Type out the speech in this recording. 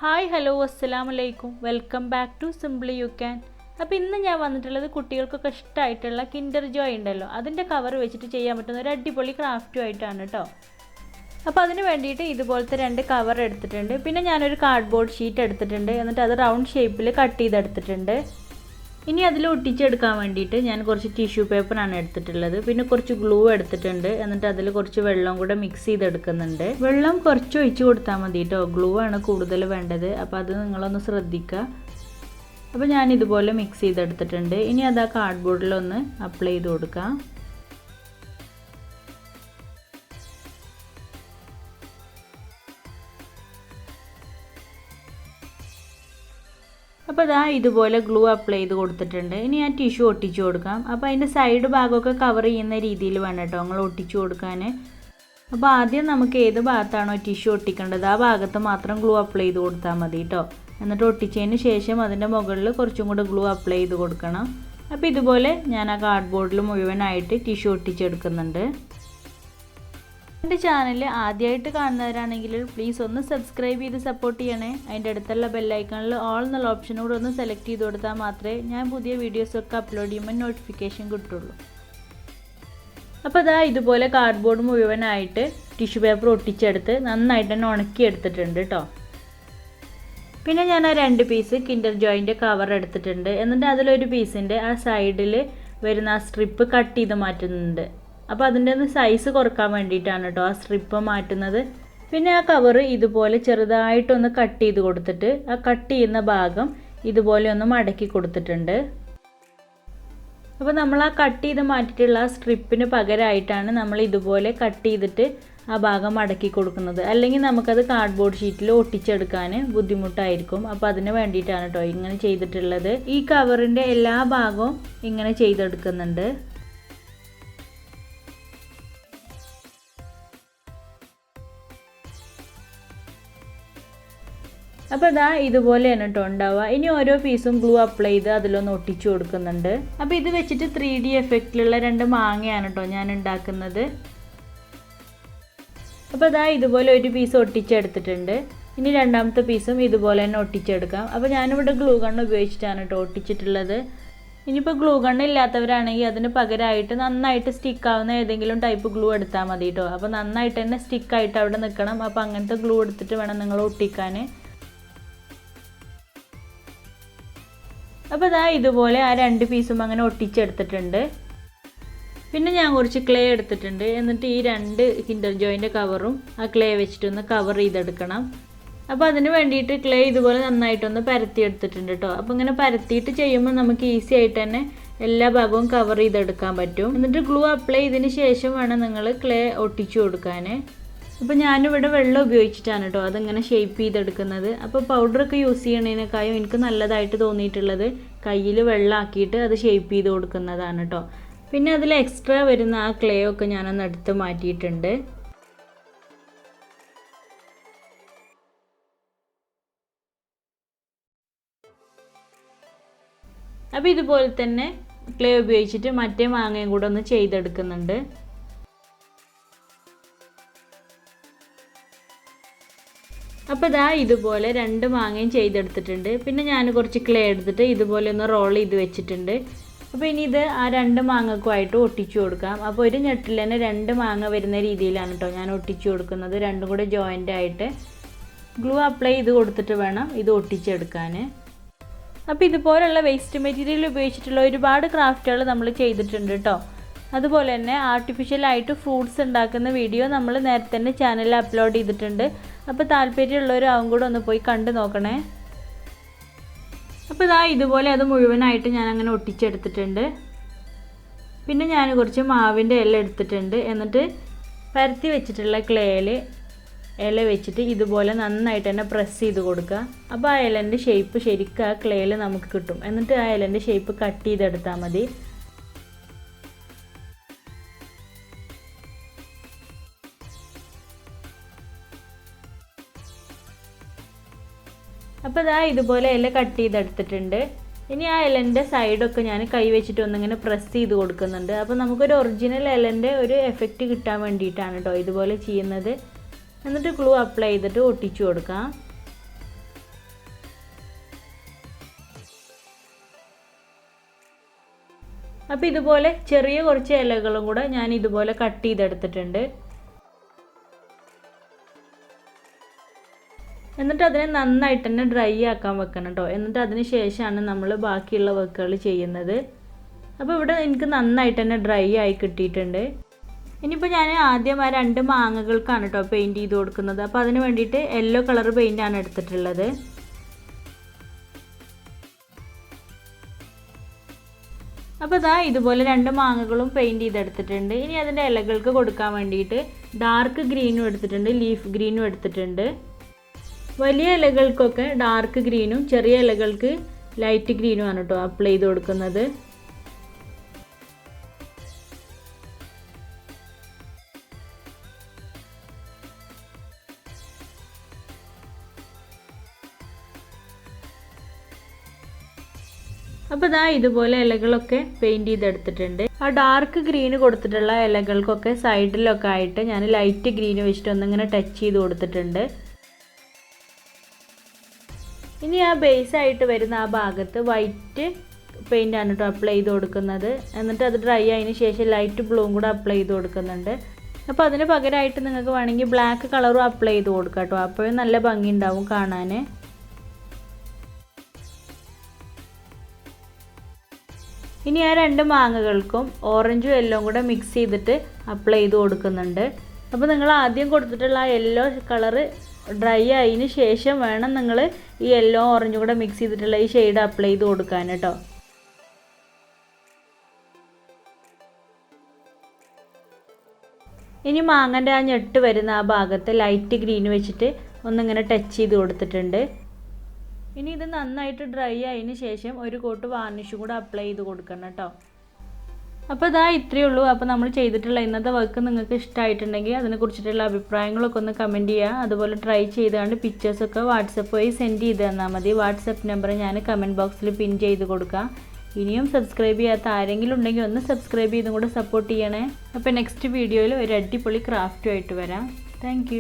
Hi hello അസ്സലാമു അലൈക്കും welcome back to simply you can. അപ്പോൾ ഇന്ന് ഞാൻ വന്നിട്ടുള്ളത് കുട്ടികൾക്കൊക്കെ ഇഷ്ടമായിട്ടുള്ള കിൻഡർ ജോയ് ഉണ്ടല്ലോ അതിൻ്റെ കവർ വെച്ചിട്ട് ചെയ്യാൻ പറ്റുന്ന ഒരു അടിപൊളി ക്രാഫ്റ്റുമായിട്ടാണ് കേട്ടോ. അപ്പോൾ അതിന് വേണ്ടിയിട്ട് ഇതുപോലത്തെ 2 കവർ എടുത്തിട്ടുണ്ട്. പിന്നെ ഞാനൊരു കാർഡ്ബോർഡ് ഷീറ്റ് എടുത്തിട്ടുണ്ട്. എന്നിട്ട് അത് റൗണ്ട് ഷേപ്പിൽ കട്ട് ചെയ്തെടുത്തിട്ടുണ്ട്. ഇനി അതിൽ ഒട്ടിച്ചെടുക്കാൻ വേണ്ടിയിട്ട് ഞാൻ കുറച്ച് ടിഷ്യൂ പേപ്പറാണ് എടുത്തിട്ടുള്ളത്. പിന്നെ കുറച്ച് ഗ്ലൂ എടുത്തിട്ടുണ്ട്. എന്നിട്ട് അതിൽ കുറച്ച് വെള്ളം കൂടെ മിക്സ് ചെയ്തെടുക്കുന്നുണ്ട്. വെള്ളം കുറച്ച് ഒഴിച്ച് കൊടുത്താൽ മതി കേട്ടോ, ഗ്ലൂ ആണ് കൂടുതൽ വേണ്ടത്. അപ്പോൾ അത് നിങ്ങളൊന്ന് ശ്രദ്ധിക്കുക. അപ്പോൾ ഞാൻ ഇതുപോലെ മിക്സ് ചെയ്തെടുത്തിട്ടുണ്ട്. ഇനി അത് ആ കാർഡ്ബോർഡിലൊന്ന് അപ്ലൈ ചെയ്ത് കൊടുക്കാം. അപ്പോൾ ഇതാ ഇതുപോലെ ഗ്ലൂ അപ്ലൈ ചെയ്ത് കൊടുത്തിട്ടുണ്ട്. ഇനി ഞാൻ ടിഷ്യൂ ഒട്ടിച്ചു കൊടുക്കാം. അപ്പോൾ അതിൻ്റെ സൈഡ് ഭാഗമൊക്കെ കവർ ചെയ്യുന്ന രീതിയിൽ വേണം കേട്ടോ നിങ്ങൾ ഒട്ടിച്ചു കൊടുക്കാൻ. അപ്പോൾ ആദ്യം നമുക്ക് ഏത് ഭാഗത്താണോ ടിഷ്യൂ ഒട്ടിക്കേണ്ടത് ആ ഭാഗത്ത് മാത്രം ഗ്ലൂ അപ്ലൈ ചെയ്ത് കൊടുത്താൽ മതി കേട്ടോ. എന്നിട്ട് ഒട്ടിച്ചതിന് ശേഷം അതിൻ്റെ മുകളിൽ കുറച്ചും കൂടെ ഗ്ലൂ അപ്ലൈ ചെയ്ത് കൊടുക്കണം. അപ്പോൾ ഇതുപോലെ ഞാൻ ആ കാർഡ്ബോർഡിൽ മുഴുവനായിട്ട് ടിഷ്യൂ ഒട്ടിച്ചെടുക്കുന്നുണ്ട്. എൻ്റെ ചാനൽ ആദ്യമായിട്ട് കാണുന്നവരാണെങ്കിൽ പ്ലീസ് ഒന്ന് സബ്സ്ക്രൈബ് ചെയ്ത് സപ്പോർട്ട് ചെയ്യണേ. അതിൻ്റെ അടുത്തുള്ള ബെല്ലൈക്കണിൽ ഓൾ എന്നുള്ള ഓപ്ഷൻ കൂടെ ഒന്ന് സെലക്ട് ചെയ്ത് കൊടുത്താൽ മാത്രമേ ഞാൻ പുതിയ വീഡിയോസൊക്കെ അപ്ലോഡ് ചെയ്യുമ്പോൾ നോട്ടിഫിക്കേഷൻ കിട്ടുള്ളൂ. അപ്പോൾ ഇതാ ഇതുപോലെ കാർഡ്ബോർഡ് മുഴുവനായിട്ട് ടിഷ്യൂ പേപ്പർ ഒട്ടിച്ചെടുത്ത് നന്നായിട്ട് തന്നെ ഉണക്കിയെടുത്തിട്ടുണ്ട് കേട്ടോ. പിന്നെ ഞാൻ ആ 2 പീസ് കിൻഡർ ജോയിൻ്റെ കവർ എടുത്തിട്ടുണ്ട്. എന്നിട്ട് അതിലൊരു പീസിൻ്റെ ആ സൈഡിൽ വരുന്ന ആ സ്ട്രിപ്പ് കട്ട് ചെയ്ത് മാറ്റുന്നുണ്ട്. അപ്പോൾ അതിൻ്റെ ഒന്ന് സൈസ് കുറക്കാൻ വേണ്ടിയിട്ടാണ് കേട്ടോ ആ സ്ട്രിപ്പ് മാറ്റുന്നത്. പിന്നെ ആ കവർ ഇതുപോലെ ചെറുതായിട്ടൊന്ന് കട്ട് ചെയ്ത് കൊടുത്തിട്ട് ആ കട്ട് ചെയ്യുന്ന ഭാഗം ഇതുപോലെ ഒന്ന് മടക്കി കൊടുത്തിട്ടുണ്ട്. അപ്പോൾ നമ്മൾ ആ കട്ട് ചെയ്ത് മാറ്റിയിട്ടുള്ള ആ സ്ട്രിപ്പിന് പകരമായിട്ടാണ് നമ്മൾ ഇതുപോലെ കട്ട് ചെയ്തിട്ട് ആ ഭാഗം മടക്കി കൊടുക്കുന്നത്. അല്ലെങ്കിൽ നമുക്കത് കാർഡ്ബോർഡ് ഷീറ്റിൽ ഒട്ടിച്ചെടുക്കാൻ ബുദ്ധിമുട്ടായിരിക്കും. അപ്പോൾ അതിന് വേണ്ടിയിട്ടാണ് കേട്ടോ ഇങ്ങനെ ചെയ്തിട്ടുള്ളത്. ഈ കവറിൻ്റെ എല്ലാ ഭാഗവും ഇങ്ങനെ ചെയ്തെടുക്കുന്നുണ്ട്. അപ്പോൾ ഇതാ ഇതുപോലെയാണ് കേട്ടോ ഉണ്ടാവുക. ഇനി ഓരോ പീസും ഗ്ലൂ അപ്ലൈ ചെയ്ത് അതിലൊന്ന് ഒട്ടിച്ചു കൊടുക്കുന്നുണ്ട്. അപ്പോൾ ഇത് വെച്ചിട്ട് 3D എഫക്റ്റിലുള്ള 2 മാങ്ങയാണ് കേട്ടോ ഞാൻ ഉണ്ടാക്കുന്നത്. അപ്പോൾ ഇതാ ഇതുപോലെ ഒരു പീസ് ഒട്ടിച്ചെടുത്തിട്ടുണ്ട്. ഇനി രണ്ടാമത്തെ പീസും ഇതുപോലെ തന്നെ ഒട്ടിച്ചെടുക്കാം. അപ്പോൾ ഞാനിവിടെ ഗ്ലൂ ഗണ്ണ് ഉപയോഗിച്ചിട്ടാണ് കേട്ടോ ഒട്ടിച്ചിട്ടുള്ളത്. ഇനിയിപ്പോൾ ഗ്ലൂ ഗണ്ണ് ഇല്ലാത്തവരാണെങ്കിൽ അതിന് പകരമായിട്ട് നന്നായിട്ട് സ്റ്റിക്കാവുന്ന ഏതെങ്കിലും ടൈപ്പ് ഗ്ലൂ എടുത്താൽ മതി കേട്ടോ. അപ്പോൾ നന്നായിട്ട് തന്നെ സ്റ്റിക്കായിട്ട് അവിടെ നിൽക്കണം. അപ്പോൾ അങ്ങനത്തെ ഗ്ലൂ എടുത്തിട്ട് വേണം നിങ്ങൾ ഒട്ടിക്കാൻ. അപ്പോൾ ഇതാ ഇതുപോലെ ആ 2 പീസും അങ്ങനെ ഒട്ടിച്ചെടുത്തിട്ടുണ്ട്. പിന്നെ ഞാൻ കുറച്ച് ക്ലേ എടുത്തിട്ടുണ്ട്. എന്നിട്ട് ഈ 2 കിൻഡർ ജോയിൻ്റെ കവറും ആ ക്ലേ വെച്ചിട്ടൊന്ന് കവർ ചെയ്തെടുക്കണം. അപ്പോൾ അതിന് വേണ്ടിയിട്ട് ക്ലേ ഇതുപോലെ നന്നായിട്ടൊന്ന് പരത്തിയെടുത്തിട്ടുണ്ട് കേട്ടോ. അപ്പോൾ ഇങ്ങനെ പരത്തിയിട്ട് ചെയ്യുമ്പോൾ നമുക്ക് ഈസി ആയിട്ട് തന്നെ എല്ലാ ഭാഗവും കവർ ചെയ്തെടുക്കാൻ പറ്റും. എന്നിട്ട് ഗ്ലൂ അപ്ലൈ ചെയ്തതിന് ശേഷം വേണം നിങ്ങൾ ക്ലേ ഒട്ടിച്ചു കൊടുക്കാൻ. അപ്പോൾ ഞാനിവിടെ വെള്ളം ഉപയോഗിച്ചിട്ടാണ് കേട്ടോ അതിങ്ങനെ ഷേപ്പ് ചെയ്തെടുക്കുന്നത്. അപ്പോൾ പൗഡറൊക്കെ യൂസ് ചെയ്യണതിനേക്കാളും എനിക്ക് നല്ലതായിട്ട് തോന്നിയിട്ടുള്ളത് കയ്യിൽ വെള്ളമാക്കിയിട്ട് അത് ഷേപ്പ് ചെയ്ത് കൊടുക്കുന്നതാണ് കേട്ടോ. പിന്നെ അതിൽ എക്സ്ട്രാ വരുന്ന ആ ക്ലേ ഒക്കെ ഞാനൊന്ന് എടുത്ത് മാറ്റിയിട്ടുണ്ട്. അപ്പോൾ ഇതുപോലെ തന്നെ ക്ലേ ഉപയോഗിച്ചിട്ട് മറ്റേ മാങ്ങയും കൂടെ ഒന്ന് ചെയ്തെടുക്കുന്നുണ്ട്. അപ്പോൾ ഇതാ ഇതുപോലെ 2 മാങ്ങയും ചെയ്തെടുത്തിട്ടുണ്ട്. പിന്നെ ഞാൻ കുറച്ച് ക്ലേ എടുത്തിട്ട് ഇതുപോലെ ഒന്ന് റോൾ ചെയ്ത് വെച്ചിട്ടുണ്ട്. അപ്പോൾ ഇനി ഇത് ആ 2 മാങ്ങക്കുമായിട്ട് ഒട്ടിച്ചു കൊടുക്കാം. അപ്പോൾ ഒരു ഞെട്ടിൽ തന്നെ 2 മാങ്ങ വരുന്ന രീതിയിലാണ് കേട്ടോ ഞാൻ ഒട്ടിച്ചു കൊടുക്കുന്നത്. രണ്ടും കൂടെ ജോയിൻ്റ് ആയിട്ട് ഗ്ലൂ അപ്ലൈ ചെയ്ത് കൊടുത്തിട്ട് വേണം ഇത് ഒട്ടിച്ചെടുക്കാൻ. അപ്പോൾ ഇതുപോലുള്ള വേസ്റ്റ് മെറ്റീരിയൽ ഉപയോഗിച്ചിട്ടുള്ള ഒരുപാട് ക്രാഫ്റ്റുകൾ നമ്മൾ ചെയ്തിട്ടുണ്ട് കേട്ടോ. അതുപോലെ തന്നെ ആർട്ടിഫിഷ്യലായിട്ട് ഫ്രൂട്ട്സ് ഉണ്ടാക്കുന്ന വീഡിയോ നമ്മൾ നേരത്തെ തന്നെ ചാനലിൽ അപ്ലോഡ് ചെയ്തിട്ടുണ്ട്. അപ്പോൾ താല്പര്യമുള്ളവരാവും കൂടെ ഒന്ന് പോയി കണ്ടു നോക്കണേ. അപ്പോൾ ഇതാ ഇതുപോലെ അത് മുഴുവനായിട്ട് ഞാൻ അങ്ങനെ ഒട്ടിച്ചെടുത്തിട്ടുണ്ട്. പിന്നെ ഞാൻ കുറച്ച് മാവിൻ്റെ ഇല എടുത്തിട്ടുണ്ട്. എന്നിട്ട് പരത്തി വെച്ചിട്ടുള്ള ക്ലേയിൽ ഇല വെച്ചിട്ട് ഇതുപോലെ നന്നായിട്ട് തന്നെ പ്രസ് ചെയ്ത് കൊടുക്കുക. അപ്പോൾ ആ ഇലൻ്റെ ഷേപ്പ് ശരിക്കും ആ ക്ലേയിൽ നമുക്ക് കിട്ടും. എന്നിട്ട് ആ ഇലൻ്റെ ഷേപ്പ് കട്ട് ചെയ്തെടുത്താൽ മതി. അപ്പോൾ ഇതാ ഇതുപോലെ ഇല കട്ട് ചെയ്തെടുത്തിട്ടുണ്ട്. ഇനി ആ ഇലൻ്റെ സൈഡൊക്കെ ഞാൻ കൈ വെച്ചിട്ട് ഒന്നിങ്ങനെ പ്രസ് ചെയ്ത് കൊടുക്കുന്നുണ്ട്. അപ്പോൾ നമുക്കൊരു ഒറിജിനൽ ഇലൻ്റെ ഒരു എഫക്റ്റ് കിട്ടാൻ വേണ്ടിയിട്ടാണ് കേട്ടോ ഇതുപോലെ ചെയ്യുന്നത്. എന്നിട്ട് ഗ്ലൂ അപ്ലൈ ചെയ്തിട്ട് ഒട്ടിച്ചു കൊടുക്കാം. അപ്പോൾ ഇതുപോലെ ചെറിയ കുറച്ച് ഇലകളും കൂടെ ഞാൻ ഇതുപോലെ കട്ട് ചെയ്തെടുത്തിട്ടുണ്ട്. എന്നിട്ട് അതിനെ നന്നായിട്ട് തന്നെ ഡ്രൈ ആക്കാൻ വെക്കണം കേട്ടോ. എന്നിട്ട് അതിന് ശേഷമാണ് നമ്മൾ ബാക്കിയുള്ള വർക്കുകൾ ചെയ്യുന്നത്. അപ്പോൾ ഇവിടെ എനിക്ക് നന്നായിട്ട് തന്നെ ഡ്രൈ ആയി കിട്ടിയിട്ടുണ്ട്. ഇനിയിപ്പോൾ ഞാൻ ആദ്യം ആ 2 മാങ്ങകൾക്കാണ് കേട്ടോ പെയിൻറ്റ് ചെയ്ത് കൊടുക്കുന്നത്. അപ്പോൾ അതിന് വേണ്ടിയിട്ട് യെല്ലോ കളർ പെയിൻ്റാണ് എടുത്തിട്ടുള്ളത്. അപ്പോൾ ഇതാ ഇതുപോലെ 2 മാങ്ങകളും പെയിൻറ്റ് ചെയ്തെടുത്തിട്ടുണ്ട്. ഇനി അതിൻ്റെ ഇലകൾക്ക് കൊടുക്കാൻ വേണ്ടിയിട്ട് ഡാർക്ക് ഗ്രീനും എടുത്തിട്ടുണ്ട്, ലീഫ് ഗ്രീനും എടുത്തിട്ടുണ്ട്. വലിയ ഇലകൾക്കൊക്കെ ഡാർക്ക് ഗ്രീനും ചെറിയ ഇലകൾക്ക് ലൈറ്റ് ഗ്രീനുമാണ് കേട്ടോ അപ്ലൈ ചെയ്ത് കൊടുക്കുന്നത്. അപ്പോൾ ഇതാ ഇതുപോലെ ഇലകളൊക്കെ പെയിൻറ്റ് ചെയ്തെടുത്തിട്ടുണ്ട്. ആ ഡാർക്ക് ഗ്രീന് കൊടുത്തിട്ടുള്ള ഇലകൾക്കൊക്കെ സൈഡിലൊക്കെ ആയിട്ട് ഞാൻ ലൈറ്റ് ഗ്രീന് വെച്ചിട്ട് ഒന്നിങ്ങനെ ടച്ച് ചെയ്ത് കൊടുത്തിട്ടുണ്ട്. ഇനി ആ ബേസ് ആയിട്ട് വരുന്ന ആ ഭാഗത്ത് വൈറ്റ് പെയിൻ്റാണ് കേട്ടോ അപ്ലൈ ചെയ്ത് കൊടുക്കുന്നത്. എന്നിട്ട് അത് ഡ്രൈ ആയതിന് ശേഷം ലൈറ്റ് ബ്ലൂവും കൂടെ അപ്ലൈ ചെയ്ത് കൊടുക്കുന്നുണ്ട്. അപ്പോൾ അതിന് പകരമായിട്ട് നിങ്ങൾക്ക് വേണമെങ്കിൽ ബ്ലാക്ക് കളറും അപ്ലൈ ചെയ്ത് കൊടുക്കാം കേട്ടോ. അപ്പോഴും നല്ല ഭംഗി ഉണ്ടാവും കാണാൻ. ഇനി ആ 2 മാങ്ങകൾക്കും ഓറഞ്ചും യെല്ലോയും കൂടെ മിക്സ് ചെയ്തിട്ട് അപ്ലൈ ചെയ്ത് കൊടുക്കുന്നുണ്ട്. അപ്പോൾ നിങ്ങൾ ആദ്യം കൊടുത്തിട്ടുള്ള ആ യെല്ലോ കളറ് ഡ്രൈ ആയതിന് ശേഷം വേണം നിങ്ങൾ ഈ യെല്ലോ ഓറഞ്ചും കൂടെ മിക്സ് ചെയ്തിട്ടുള്ള ഈ ഷെയ്ഡ് അപ്ലൈ ചെയ്ത് കൊടുക്കാൻ കേട്ടോ. ഇനി മാങ്ങൻ്റെ ആ ഞെട്ട് വരുന്ന ആ ഭാഗത്ത് ലൈറ്റ് ഗ്രീൻ വെച്ചിട്ട് ഒന്നിങ്ങനെ ടച്ച് ചെയ്ത് കൊടുത്തിട്ടുണ്ട്. ഇനി ഇത് നന്നായിട്ട് ഡ്രൈ ആയതിന് ശേഷം ഒരു കോട്ട് വാർണിഷും കൂടെ അപ്ലൈ ചെയ്ത് കൊടുക്കണം കേട്ടോ. അപ്പോൾ ഇതാ ഇത്രയേ ഉള്ളൂ. അപ്പോൾ നമ്മൾ ചെയ്തിട്ടുള്ള ഇന്നത്തെ വർക്ക് നിങ്ങൾക്ക് ഇഷ്ടമായിട്ടുണ്ടെങ്കിൽ അതിനെക്കുറിച്ചിട്ടുള്ള അഭിപ്രായങ്ങളൊക്കെ ഒന്ന് കമൻറ്റ് ചെയ്യുക. അതുപോലെ ട്രൈ ചെയ്തുകൊണ്ട് പിക്ചേഴ്സൊക്കെ വാട്സപ്പ് വഴി സെൻഡ് ചെയ്ത് തന്നാൽ മതി. വാട്സപ്പ് നമ്പർ ഞാൻ കമൻറ്റ് ബോക്സിൽ പിൻ ചെയ്ത് കൊടുക്കാം. ഇനിയും സബ്സ്ക്രൈബ് ചെയ്യാത്ത ആരെങ്കിലും ഉണ്ടെങ്കിൽ ഒന്ന് സബ്സ്ക്രൈബ് ചെയ്തും കൂടെ സപ്പോർട്ട് ചെയ്യണേ. അപ്പോൾ നെക്സ്റ്റ് വീഡിയോയിൽ ഒരു അടിപൊളി ക്രാഫ്റ്റുമായിട്ട് വരാം. താങ്ക്